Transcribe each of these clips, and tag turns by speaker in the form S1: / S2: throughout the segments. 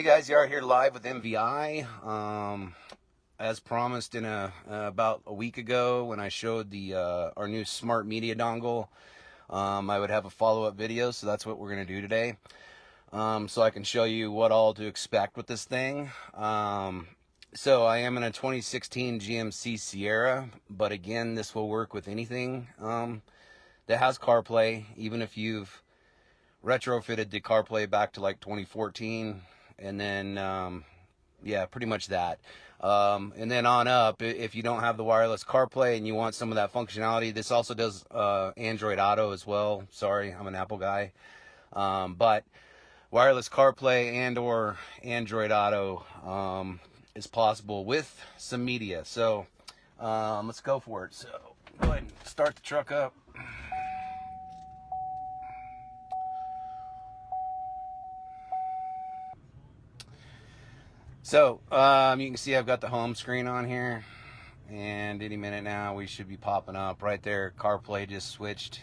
S1: Hey guys, you are here live with MVI. As promised in about a week ago when I showed the our new smart media dongle, I would have a follow-up video, so that's what we're going to do today. So I can show you what all to expect with this thing. So I am in a 2016 GMC Sierra, but again, this will work with anything that has CarPlay, even if you've retrofitted the CarPlay back to like 2014. And then, yeah, pretty much that. And then on up, if you don't have the wireless CarPlay and you want some of that functionality, this also does Android Auto as well. Sorry, I'm an Apple guy. But wireless CarPlay and or Android Auto is possible with some media. So let's go for it. So go ahead and start the truck up. So, you can see I've got the home screen on here, and any minute now we should be popping up right there. CarPlay just switched.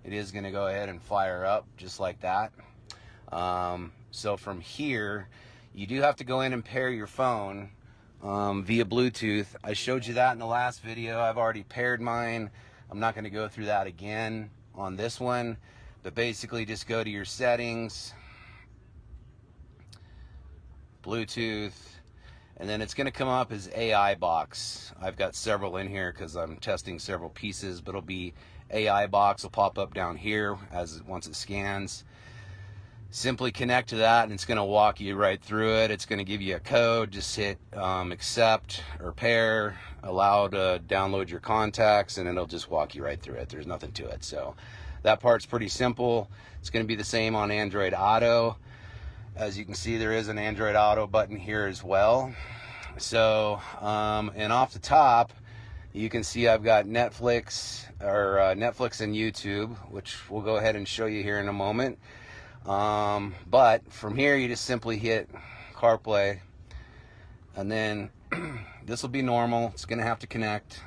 S1: It is going to go ahead and fire up just like that. So from here, you do have to go in and pair your phone via Bluetooth. I showed you that in the last video. I've already paired mine. I'm not going to go through that again on this one, but basically just go to your settings, Bluetooth, and then it's going to come up as AI box. I've got several in here because I'm testing several pieces, but it'll be AI box will pop up down here once it scans. Simply connect to that and it's going to walk you right through it. It's going to give you a code. Just hit accept or pair, allow to download your contacts, and it'll just walk you right through it. There's nothing to it. So that part's pretty simple. It's going to be the same on Android Auto. As you can see, there is an Android Auto button here as well. So, and off the top, you can see I've got Netflix and YouTube, which we'll go ahead and show you here in a moment. But from here, you just simply hit CarPlay, and then this will be normal. It's going to have to connect.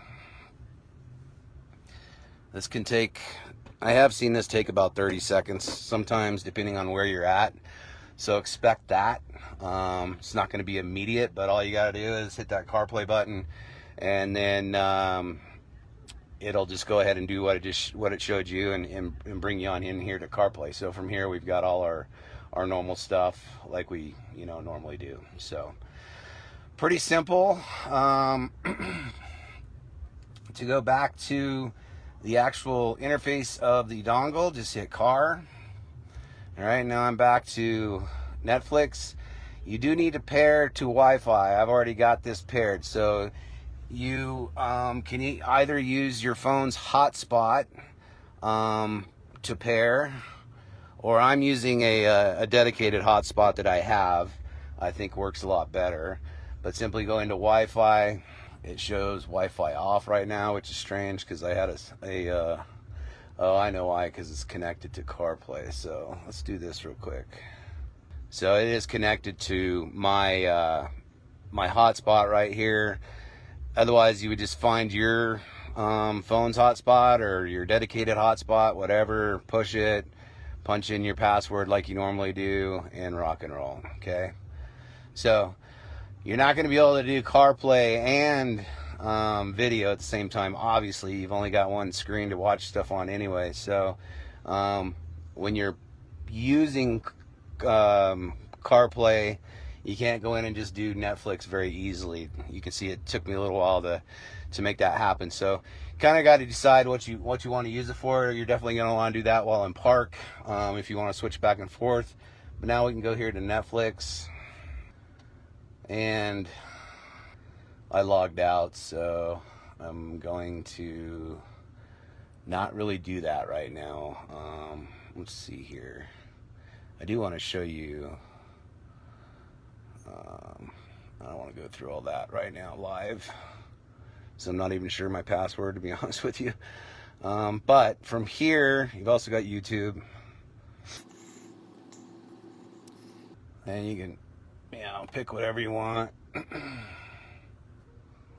S1: This can take, I have seen this take about 30 seconds, sometimes depending on where you're at. So expect that. It's not going to be immediate, but all you got to do is hit that CarPlay button, and then it'll just go ahead and do what it showed you and bring you on in here to CarPlay. So from here, we've got all our normal stuff like we normally do. So pretty simple. To go back to the actual interface of the dongle, just hit car. All right, now I'm back to Netflix. You do need to pair to Wi-Fi. I've already got this paired. So you can either use your phone's hotspot to pair, or I'm using a dedicated hotspot that I have. I think works a lot better. But simply go into Wi-Fi. It shows Wi-Fi off right now, which is strange because I had oh, I know why, because it's connected to CarPlay. So let's do this real quick. So it is connected to my my hotspot right here. Otherwise, you would just find your phone's hotspot or your dedicated hotspot, whatever, push it, punch in your password like you normally do, and rock and roll, okay? So you're not going to be able to do CarPlay and video at the same time. Obviously, you've only got one screen to watch stuff on anyway. So when you're using CarPlay, you can't go in and just do Netflix very easily. You can see it took me a little while to make that happen. So kind of got to decide what you want to use it for. You're definitely going to want to do that while in park if you want to switch back and forth. But now we can go here to Netflix, and I logged out, so I'm going to not really do that right now. Let's see here. I do want to show you. I don't want to go through all that right now live, so I'm not even sure my password, to be honest with you. But from here, you've also got YouTube, and you can pick whatever you want.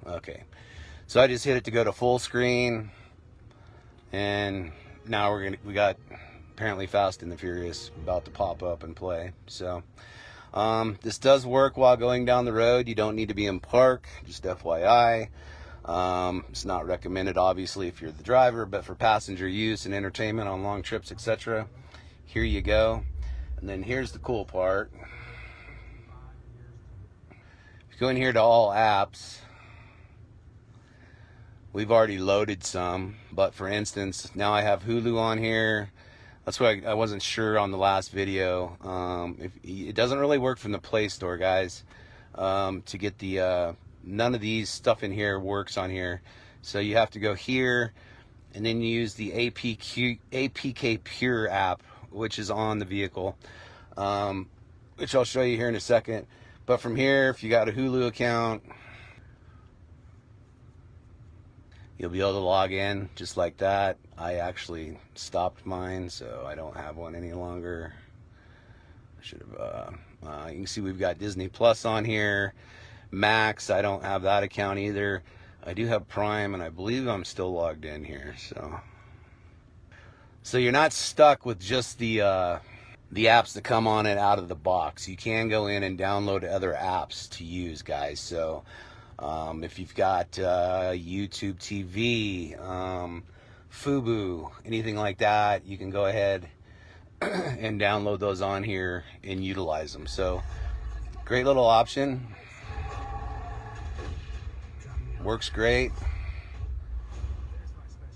S1: Okay, so I just hit it to go to full screen, and now we got apparently Fast and the Furious about to pop up and play. So This does work while going down the road. You don't need to be in park, just FYI. It's not recommended, obviously, if you're the driver, but for passenger use and entertainment on long trips, etc. Here you go. And then here's the cool part. If you go in here to all apps, we've already loaded some, but for instance, now I have Hulu on here. That's why I wasn't sure on the last video. If it doesn't really work from the Play Store, guys. To get the none of these stuff in here works on here, so you have to go here and then use the APK Pure app, which is on the vehicle, which I'll show you here in a second. But from here, if you got a Hulu account, you'll be able to log in just like that. I actually stopped mine, so I don't have one any longer. I should have. You can see we've got Disney Plus on here. Max, I don't have that account either. I do have Prime, and I believe I'm still logged in here. So you're not stuck with just the apps that come on it out of the box. You can go in and download other apps to use, guys. So if you've got YouTube TV, Fubu, anything like that, you can go ahead and download those on here and utilize them. So great little option. Works great.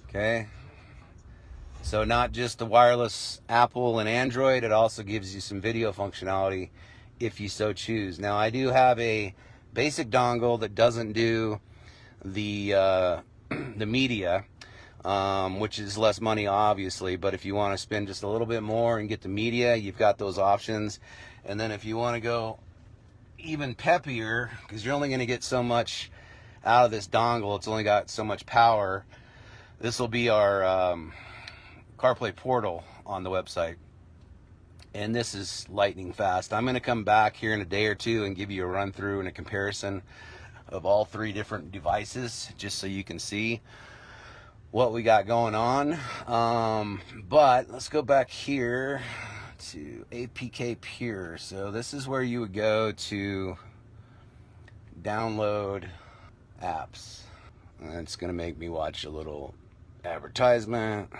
S1: Okay. So not just the wireless Apple and Android, it also gives you some video functionality if you so choose. Now I do have a basic dongle that doesn't do the media, which is less money obviously, but if you want to spend just a little bit more and get the media, you've got those options. And then if you want to go even peppier, because you're only going to get so much out of this dongle, it's only got so much power, this will be our CarPlay Portal on the website, and this is lightning fast. I'm going to come back here in a day or two and give you a run through and a comparison of all three different devices, just so you can see what we got going on. But let's go back here to APK Pure. So this is where you would go to download apps, and it's going to make me watch a little advertisement.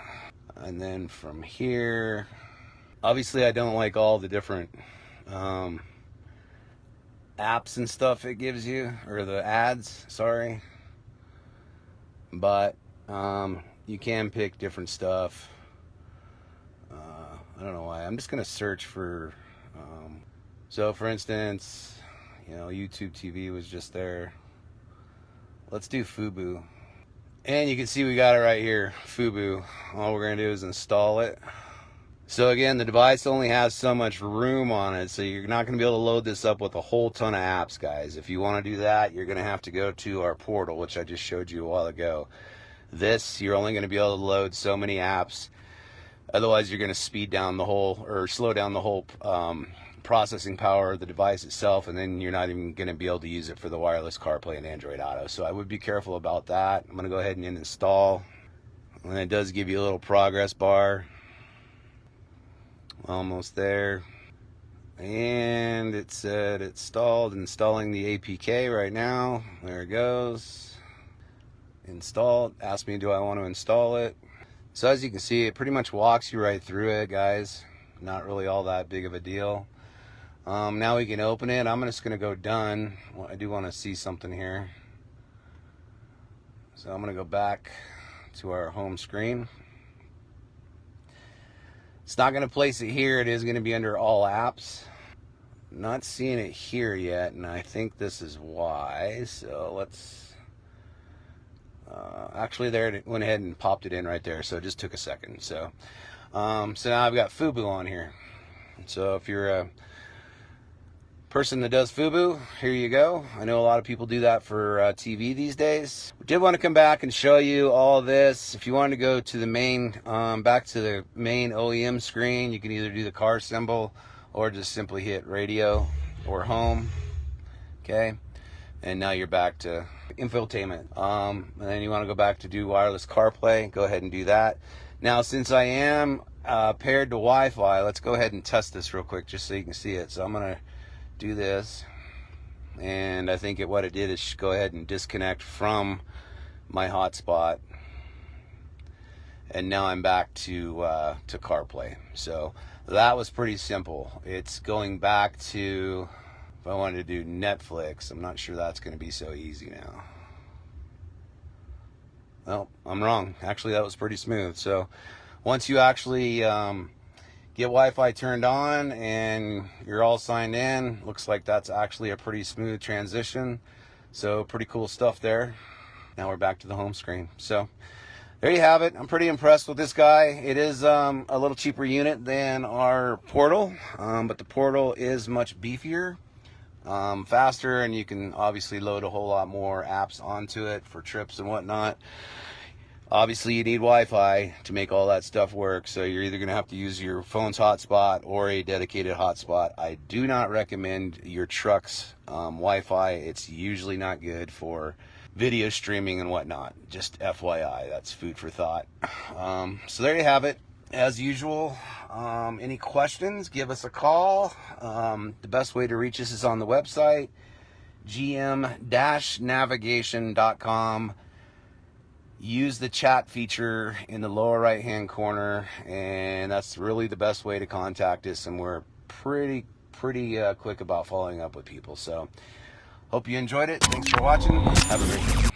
S1: And then from here, obviously I don't like all the different apps and stuff it gives you, or the ads, sorry, but you can pick different stuff. I don't know why. I'm just gonna search for so for instance, you know, YouTube TV was just there. Let's do Fubu. And you can see we got it right here, Fubu. All we're going to do is install it. So again, the device only has so much room on it, so you're not going to be able to load this up with a whole ton of apps, guys. If you want to do that, you're going to have to go to our portal, which I just showed you a while ago. This, you're only going to be able to load so many apps. Otherwise, you're going to speed down the whole, or slow down the whole processing power of the device itself, and then you're not even going to be able to use it for the wireless CarPlay and Android Auto. So I would be careful about that. I'm going to go ahead and install, and it does give you a little progress bar. Almost there, and it said it's installing the APK right now. There it goes, installed. Asked me, do I want to install it? So as you can see, it pretty much walks you right through it, guys. Not really all that big of a deal. Now we can open it. I'm just going to go done. Well, I do want to see something here. So I'm going to go back to our home screen. It's not going to place it here. It is going to be under all apps. Not seeing it here yet, and I think this is why. So let's... actually, there it went ahead and popped it in right there, so it just took a second. So now I've got Fubu on here. So if you're a person that does Fubu, here you go. I know a lot of people do that for TV these days. We did want to come back and show you all this. If you want to go to the main, back to the main OEM screen, you can either do the car symbol or just simply hit radio or home. Okay, and now you're back to infotainment. And then you want to go back to do wireless CarPlay, go ahead and do that. Now, since I am paired to Wi-Fi, let's go ahead and test this real quick just so you can see it. So I'm going to do this, and I think what it did is go ahead and disconnect from my hotspot, and now I'm back to CarPlay. So that was pretty simple. It's going back to, if I wanted to do Netflix, I'm not sure that's going to be so easy now. Well, I'm wrong. Actually, that was pretty smooth. So once you actually get Wi-Fi turned on and you're all signed in, looks like that's actually a pretty smooth transition. So pretty cool stuff there. Now we're back to the home screen. So there you have it. I'm pretty impressed with this guy. It is a little cheaper unit than our Portal, but the Portal is much beefier, faster, and you can obviously load a whole lot more apps onto it for trips and whatnot. Obviously, you need Wi-Fi to make all that stuff work, so you're either going to have to use your phone's hotspot or a dedicated hotspot. I do not recommend your truck's Wi-Fi. It's usually not good for video streaming and whatnot. Just FYI, that's food for thought. So there you have it. As usual, any questions, give us a call. The best way to reach us is on the website, gm-navigation.com. Use the chat feature in the lower right hand corner, and that's really the best way to contact us, and we're pretty quick about following up with people. So hope you enjoyed it. Thanks for watching. Have a great day.